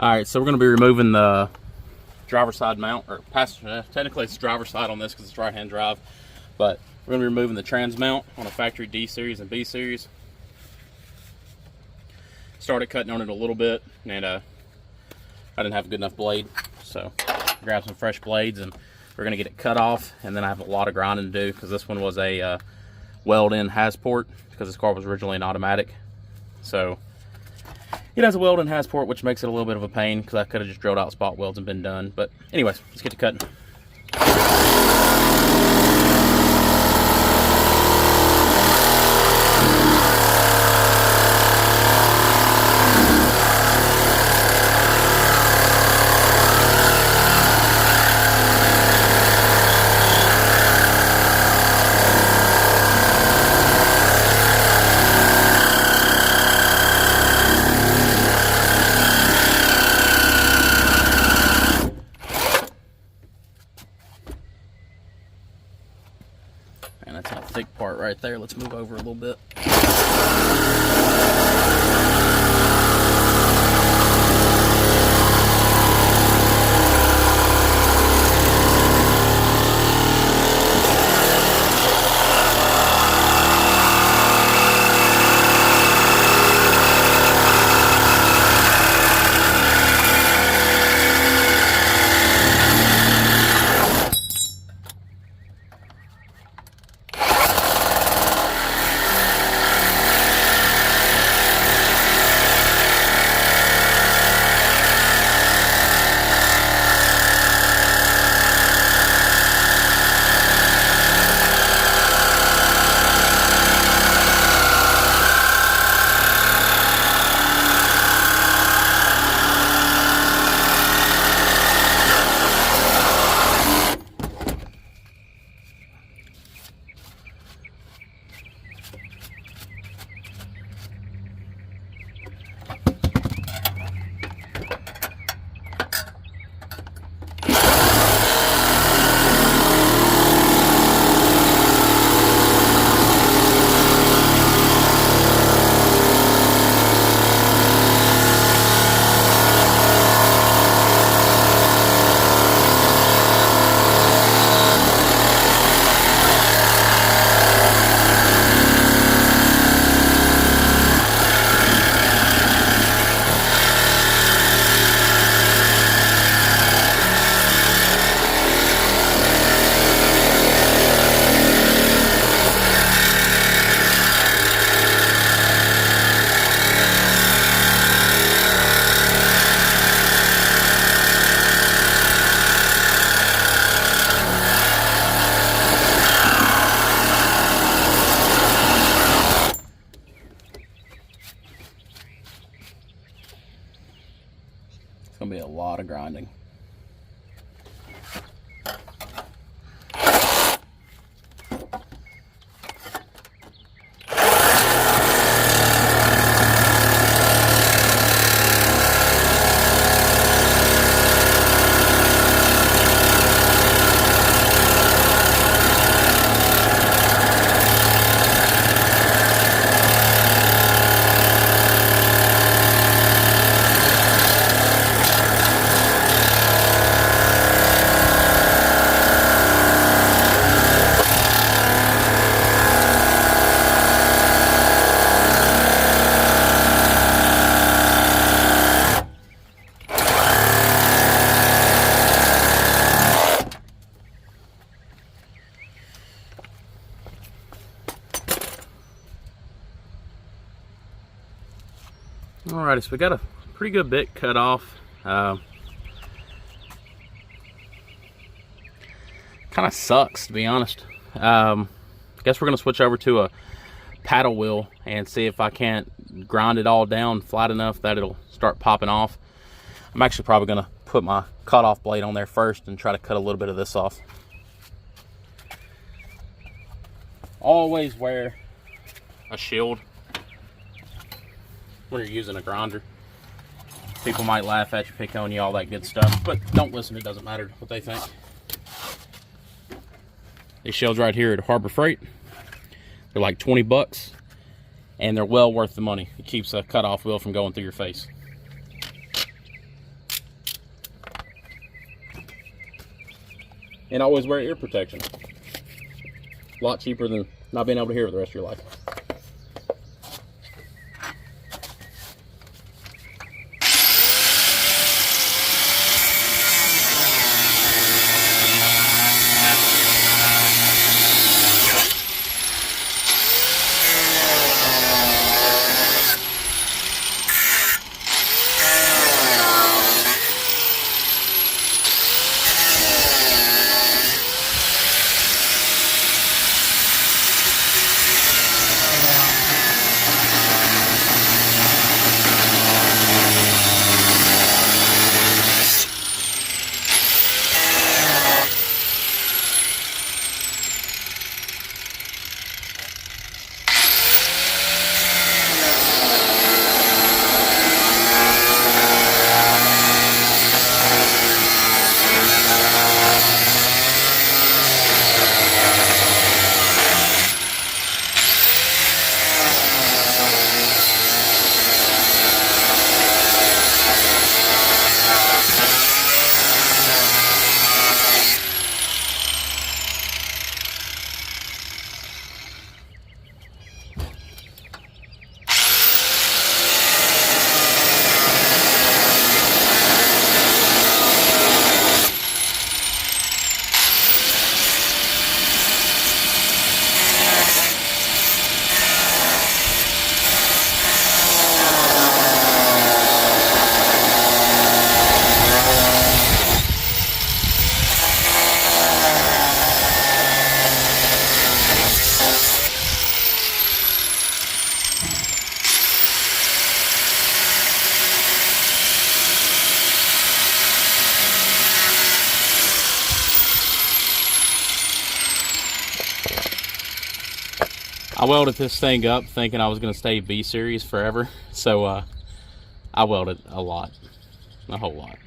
All right, so we're going to be removing the driver's side mount, or passenger. Technically, it's driver's side on this because it's right-hand drive, but we're going to be removing the trans mount on a factory D series and B series. Started cutting on it a little bit, and I didn't have a good enough blade, so grab some fresh blades, and we're going to get it cut off. And then I have a lot of grinding to do because this one was a weld-in Hasport because this car was originally an automatic. So it has a weld-in Hasport, which makes it a little bit of a pain because I could have just drilled out spot welds and been done. But anyways, let's get to cutting. And that's that thick part right there. Let's move over a little bit. It's going to be a lot of grinding. Alrighty, so we got a pretty good bit cut off. Kind of sucks, to be honest. I guess we're going to switch over to a paddle wheel and see if I can't grind it all down flat enough that it'll start popping off. I'm actually probably going to put my cut-off blade on there first and try to cut a little bit of this off. Always wear a shield when you're using a grinder. People might laugh at you, pick on you, all that good stuff, but don't listen. It doesn't matter what they think. These shields right here at Harbor Freight, they're like 20 bucks, and they're well worth the money. It keeps a cutoff wheel from going through your face. and always wear ear protection. A lot cheaper than not being able to hear for the rest of your life. I welded this thing up thinking I was going to stay B-Series forever, so I welded a lot, a whole lot.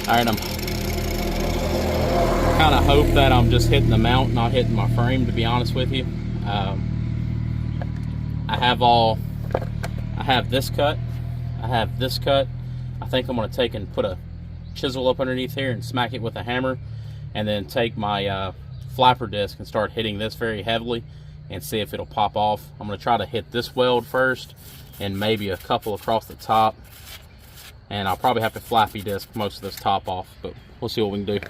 Alright, I kind of hope that I'm just hitting the mount, not hitting my frame, to be honest with you. I have this cut, I have this cut. I think I'm going to take and put a chisel up underneath here and smack it with a hammer, and then take my flapper disc and start hitting this very heavily and see if it'll pop off. I'm going to try to hit this weld first and maybe a couple across the top. And I'll probably have to flappy disc most of this top off, but we'll see what we can do.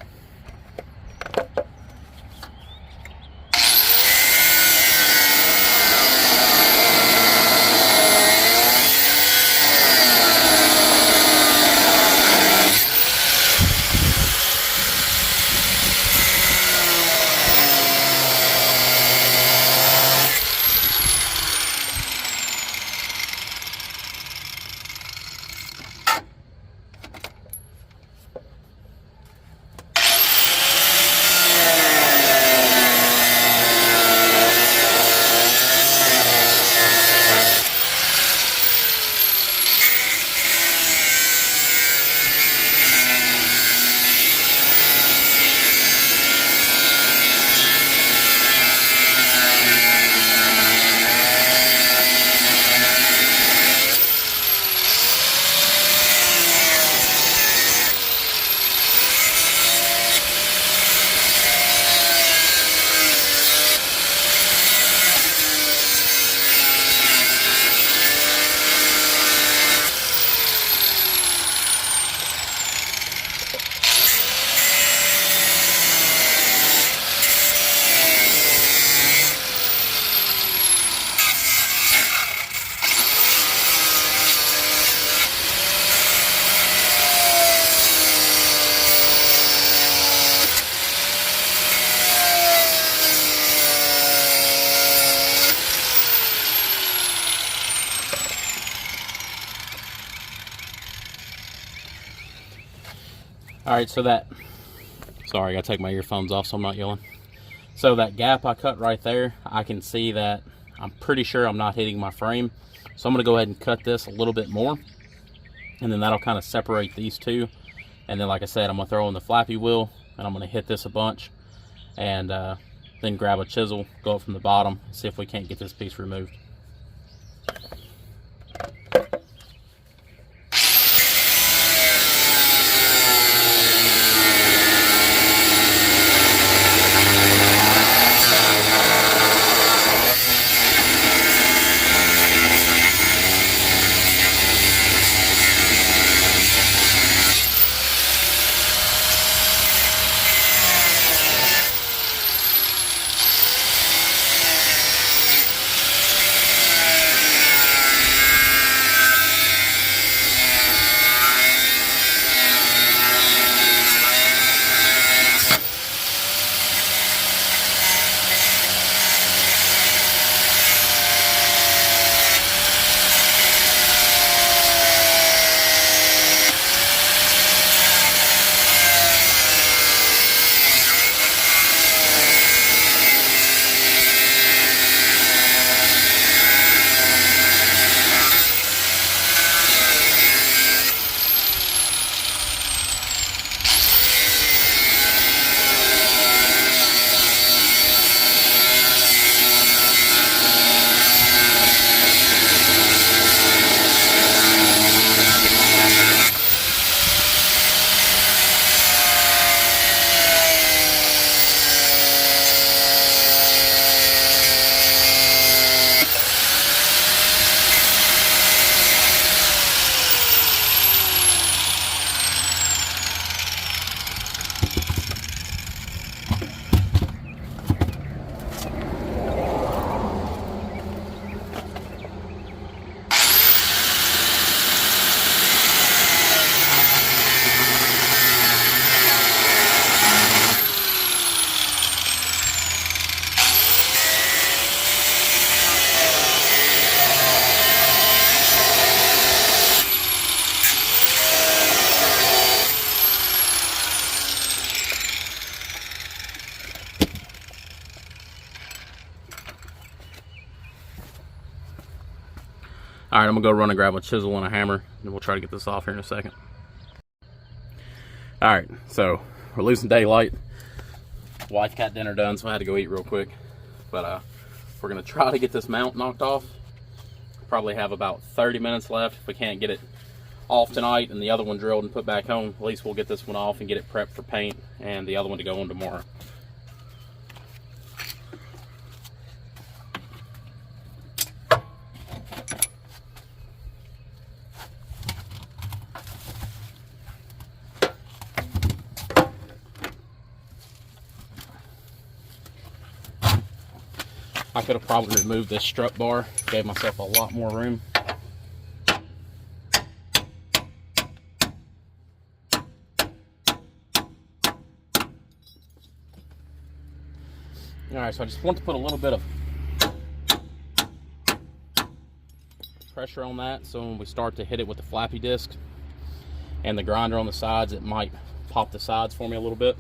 All right, so that, sorry, I gotta take my earphones off so I'm not yelling. So that gap I cut right there, I can see that I'm pretty sure I'm not hitting my frame. So I'm gonna go ahead and cut this a little bit more, and then that'll kind of separate these two. And then, like I said, I'm gonna throw in the flappy wheel, and I'm gonna hit this a bunch, and then grab a chisel, go up from the bottom, and see if we can't get this piece removed. All right, I'm gonna go run and grab a chisel and a hammer, and we'll try to get this off here in a second. All right, so we're losing daylight. Wife got dinner done, so I had to go eat real quick. But we're gonna try to get this mount knocked off. Probably have about 30 minutes left. If we can't get it off tonight and the other one drilled and put back home, at least we'll get this one off and get it prepped for paint and the other one to go on tomorrow. I could have probably removed this strut bar, gave myself a lot more room. Alright, so I just want to put a little bit of pressure on that, so when we start to hit it with the flappy disc and the grinder on the sides, it might pop the sides for me a little bit.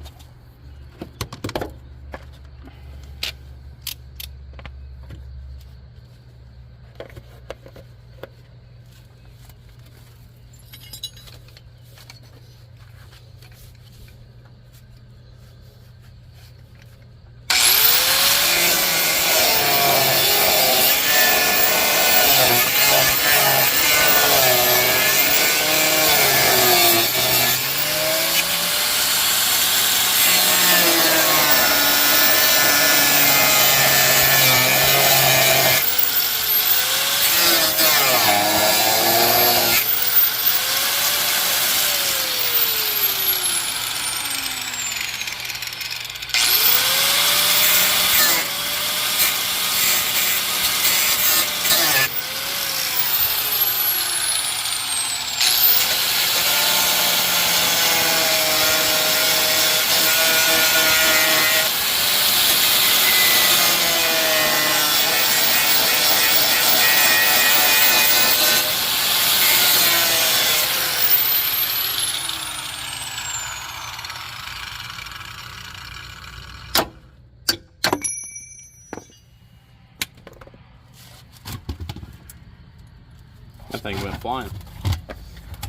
that thing went flying.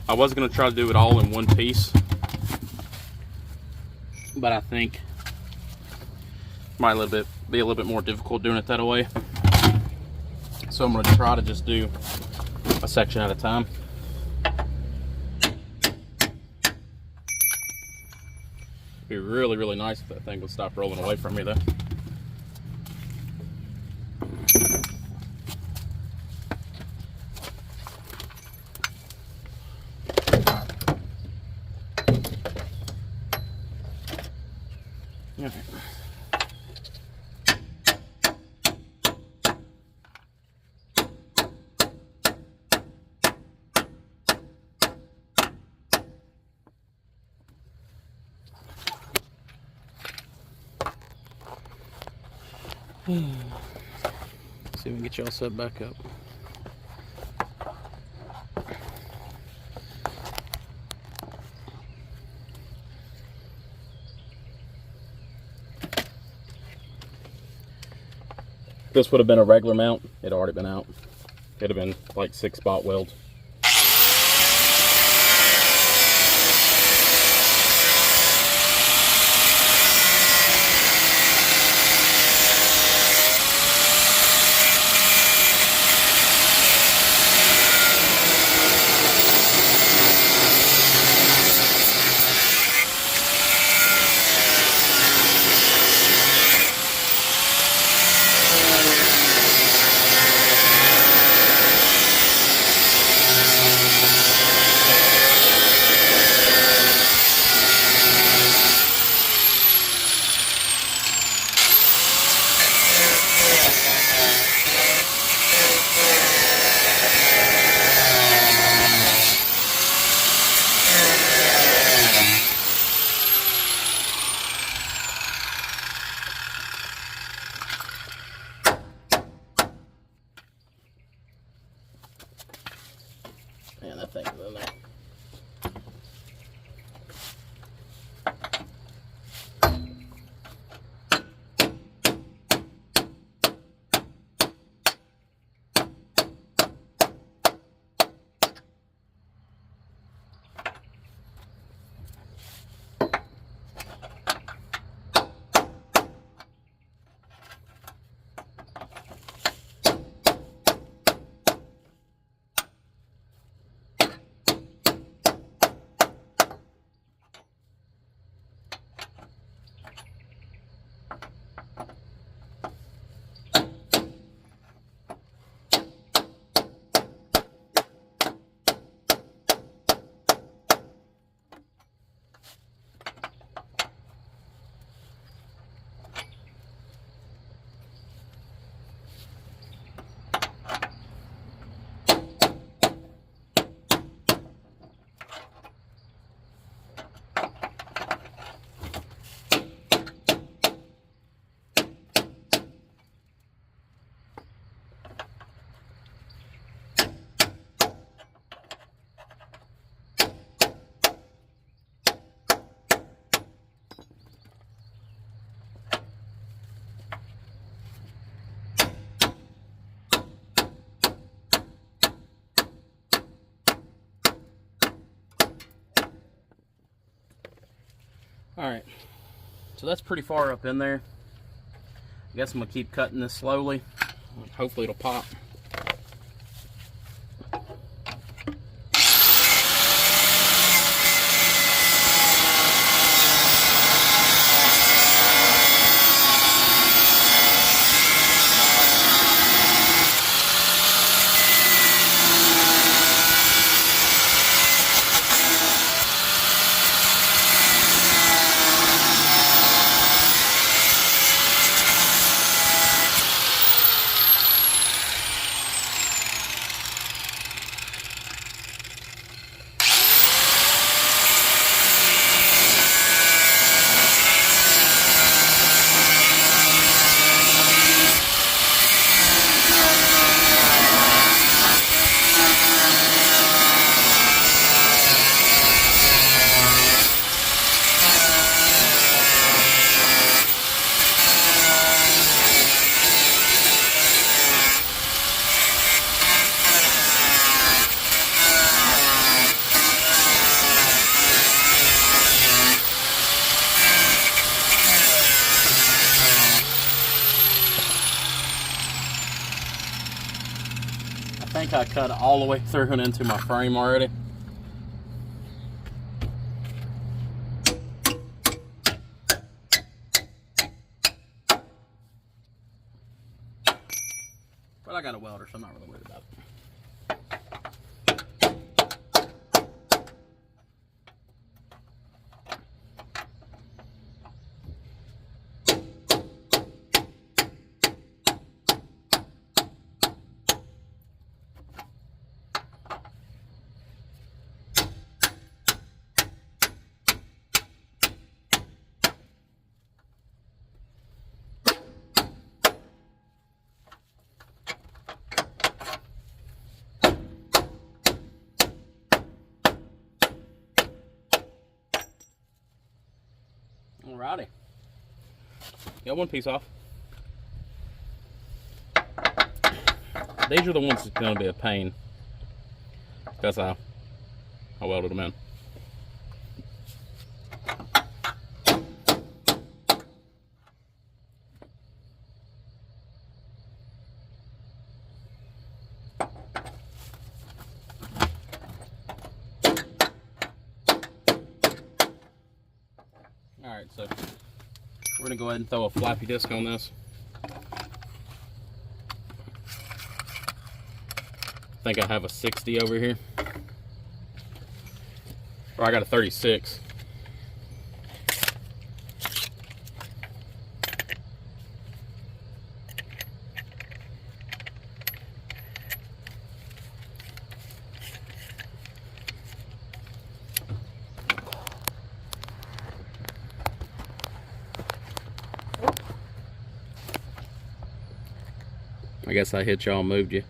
I was going to try to do it all in one piece, but I think it might be a little bit more difficult doing it that way. So I'm going to try to just do a section at a time. It'd be really, really nice if that thing would stop rolling away from me though. All right. See if we can get y'all set back up. If this would have been a regular mount, it'd already been out. It'd have been like 6 spot welds. Man, that thing is in there. Alright, so that's pretty far up in there. I guess I'm going to keep cutting this slowly. Hopefully it'll pop. think I cut all the way through and into my frame already. But I got a welder, so I'm not really worried about it. Alrighty. Got one piece off. These are the ones that's going to be a pain. That's how I welded them in. Alright, so we're going to go ahead and throw a flappy disc on this. I think I have a 60 over here. Or I got a 36. I guess I hit y'all, moved you.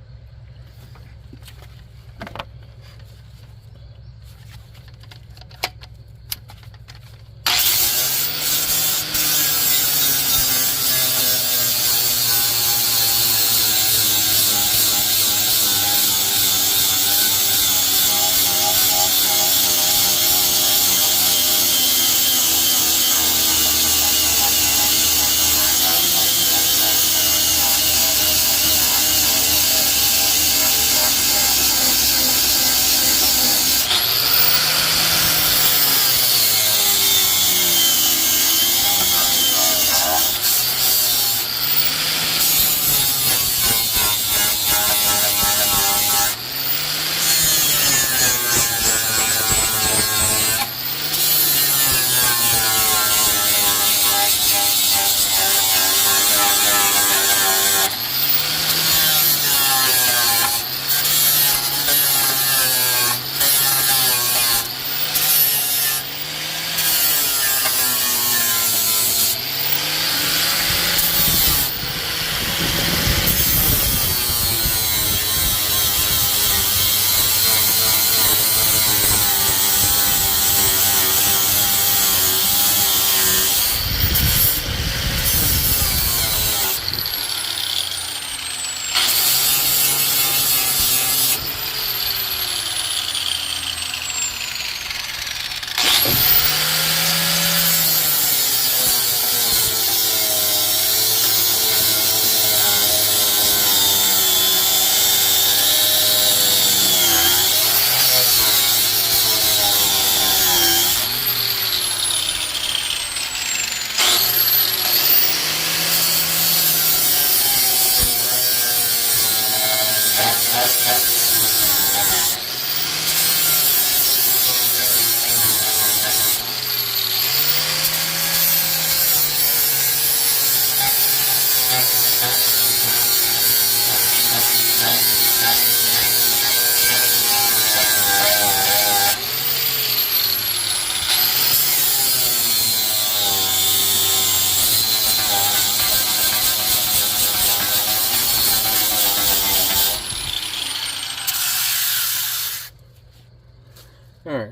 Alright,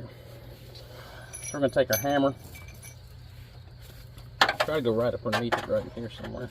so we're going to take our hammer, try to go right up underneath it right here somewhere.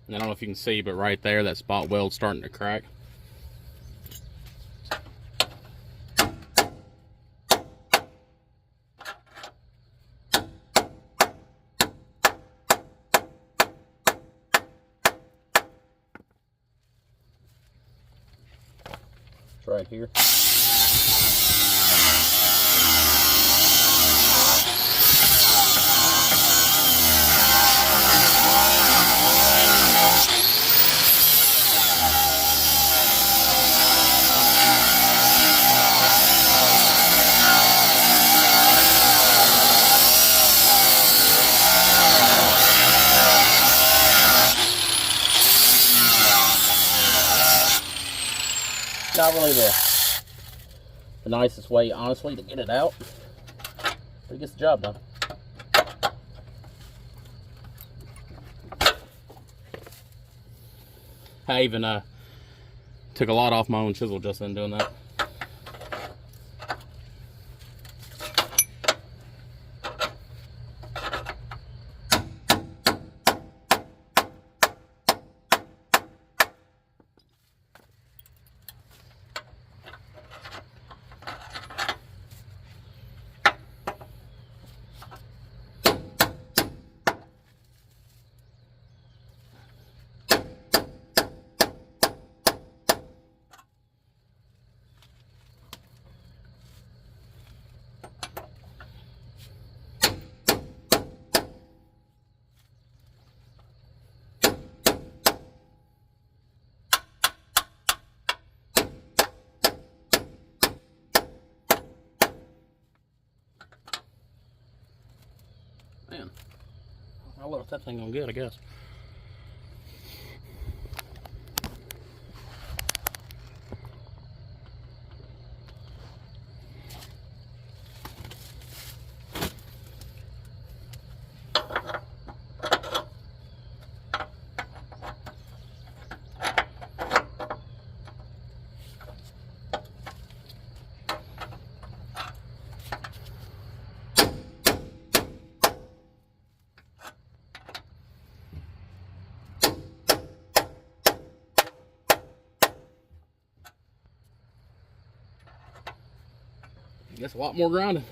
And I don't know if you can see, but right there, that spot weld's starting to crack. It's right here. Not really the nicest way, honestly, to get it out, but it gets the job done. I even took a lot off my own chisel just in doing that. Man, I don't know if that thing gonna get, I guess. I guess a lot more grinding.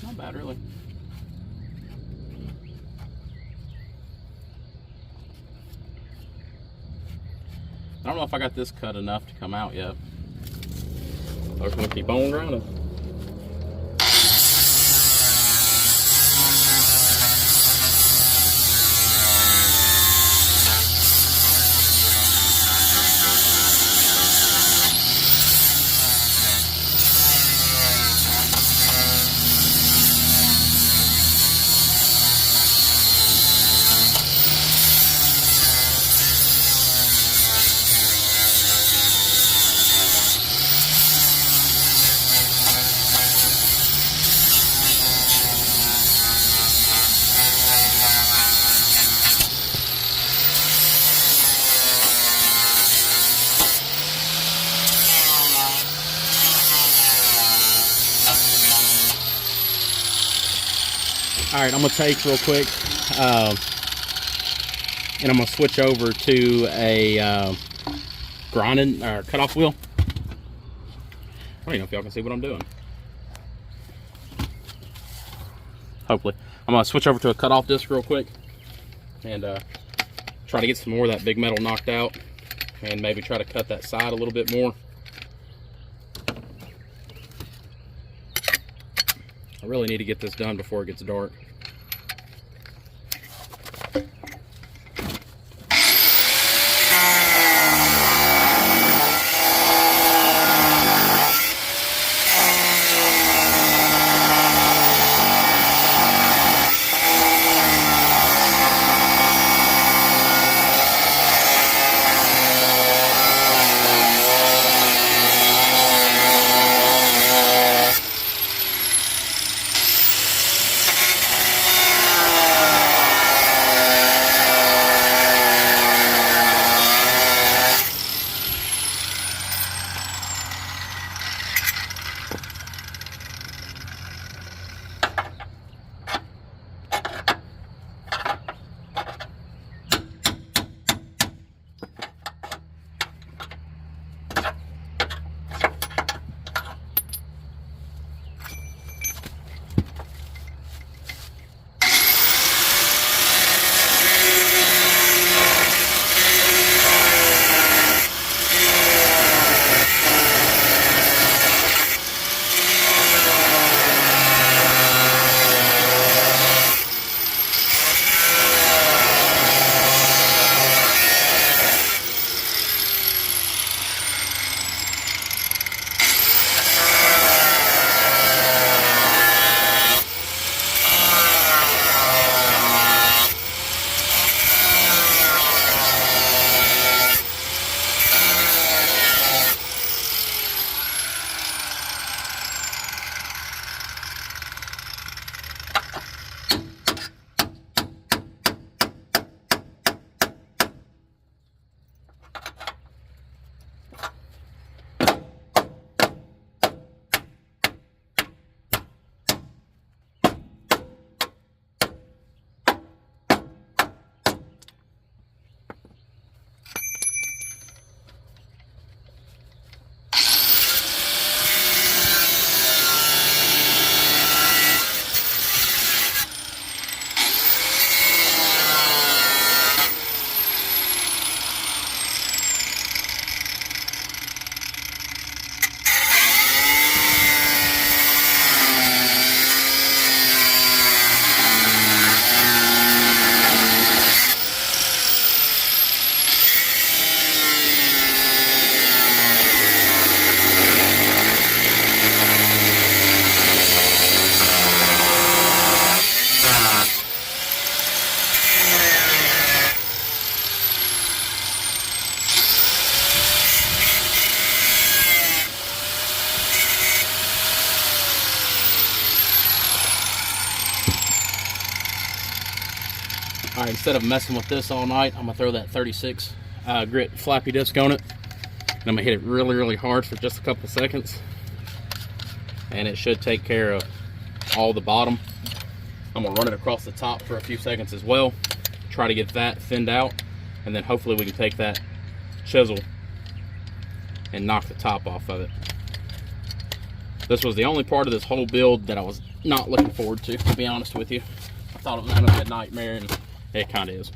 Not bad, really. I don't know if I got this cut enough to come out yet. I'm just gonna keep on grinding. All right, I'm gonna take real quick, and I'm gonna switch over to a grinding or cutoff wheel. I don't even know if y'all can see what I'm doing. Hopefully. I'm gonna switch over to a cutoff disc real quick and try to get some more of that big metal knocked out, and maybe try to cut that side a little bit more. I really need to get this done before it gets dark. All right, instead of messing with this all night, I'm gonna throw that 36 grit flappy disc on it, and I'm gonna hit it really, really hard for just a couple seconds, and it should take care of all the bottom. I'm gonna run it across the top for a few seconds as well, try to get that thinned out, and then hopefully we can take that chisel and knock the top off of it. This was the only part of this whole build that I was not looking forward to be honest with you. I thought it was gonna be a nightmare, and it kind of is.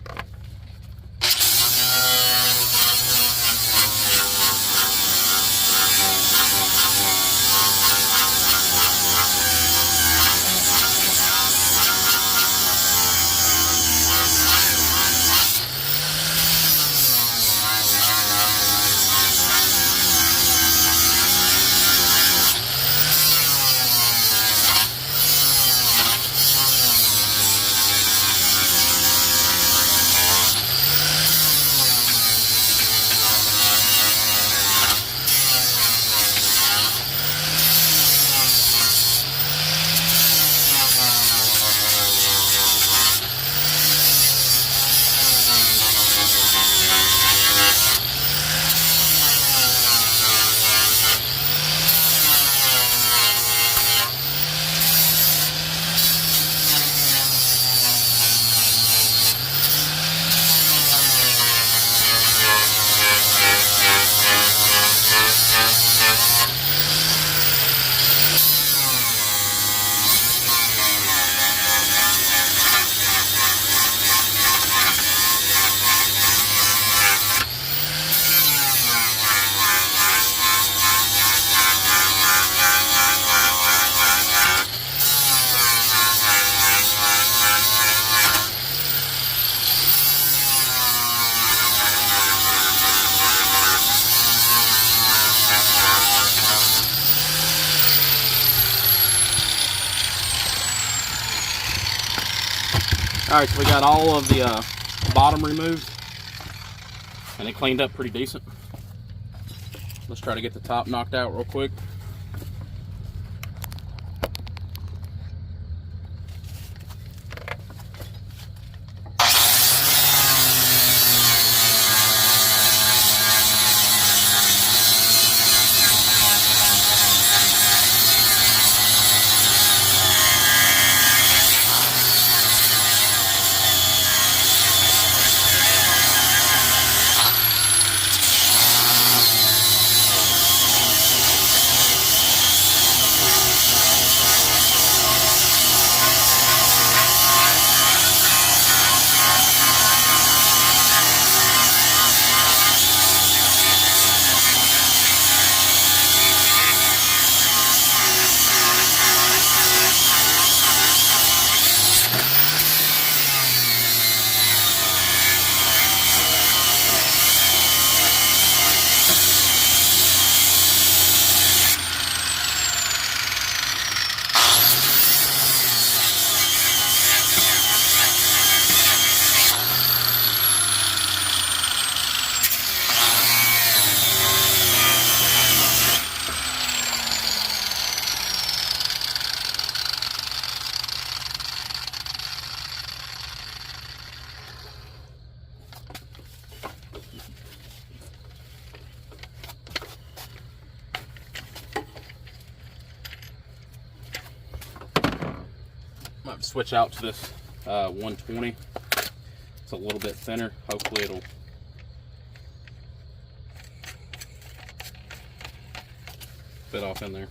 Alright, so we got all of the bottom removed, and it cleaned up pretty decent. Let's try to get the top knocked out real quick. Might switch out to this 120. It's a little bit thinner. Hopefully it'll fit off in there.